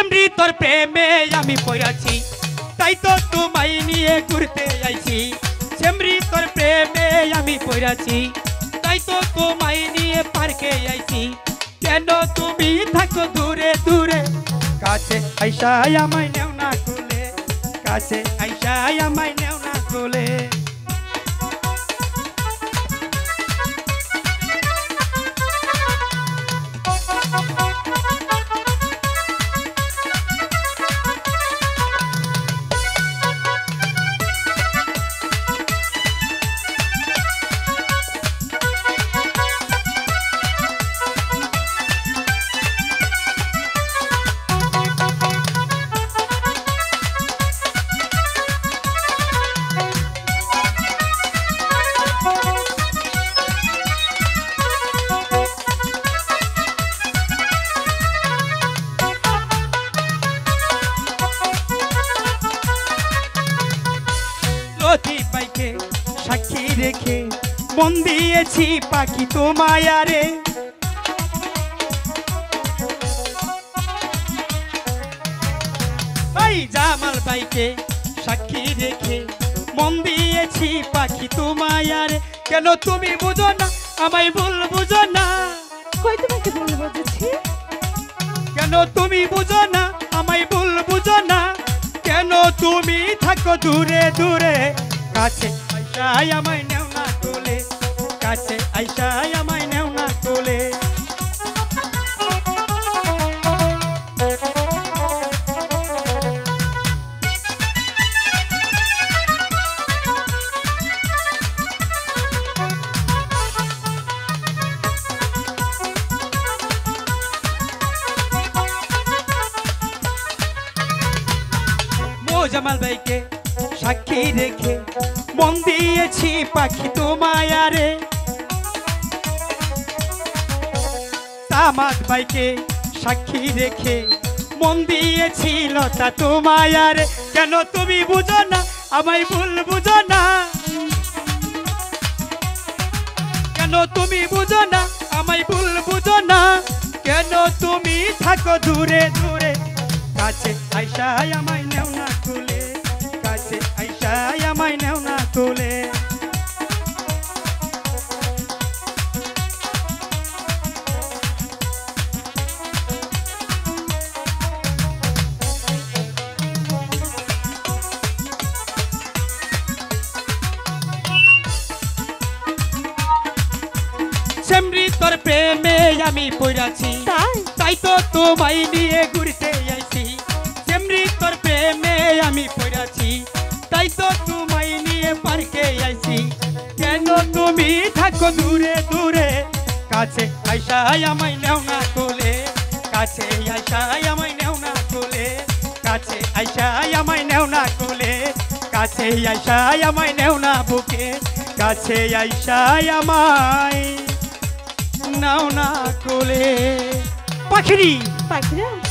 সেমরি তোর প্রেমে আমি পড়াছি তাই তো তোমায় নিয়ে ঘুরতে আইছি সেমরি তোর প্রেমে আমি পড়াছি তাই তো তোমায় নিয়ে পার্কে আইছি কেন তুমি থাকো দূরে দূরে কাছে আইসা আমায় নেও না কোলে কাছে আইসা আমায় নেও না কোলে লতিফাইকে সাক্ষী রেখে মন দিয়েছি পাখি তোমায় রে ভাই জামাল ভাইকে সাক্ষী রেখে মন দিয়েছি পাখি তোমায় রে কেন তুমি বুঝো না আমায় ভুল বুঝো না কই তোমাকে ভুল বুঝেছি কেন তুমি বুঝো না আমায় ভুল বুঝো না কেন তুমি থাকো দূরে দূরে কাছে আইসা আমায় নেও না কোলে কাছে আইসা আমায় নেও না কোলে জামাল ভাইকে সাক্ষী রেখে মন দিয়েছি পাখি তোমায় রে সামাদ ভাইকে সাক্ষী রেখে মন দিয়েছি লতা তোমায় রে কেন তুমি বুঝো না আমায় ভুল বুঝো না কেন তুমি বুঝো না আমায় ভুল বুঝো না কেন তুমি থাকো দূরে দূরে কাছে আইসা আমায় নেও না কোলে কাছে আইসা আমায় নেও না কোলে সেমরি তোর প্রেমে আমি পড়াছি তাই তো তোমায় নিয়ে ঘুরতে আইছি সেমরি তোর প্রেমে আমি পড়াছি তাই তো তোমায় নিয়ে পার্কে আইছি কেন তুমি থাকো দূরে দূরে কাছে আইসা আমায় নেও না কোলে কাছে আইসা আমায় নেও না কোলে কাছে আইসা আমায় নেও না কোলে কাছে আইসা আমায় নেও না বুকে কাছে আইসা আমায় নাও না কোলে পাখিরি পাখিরা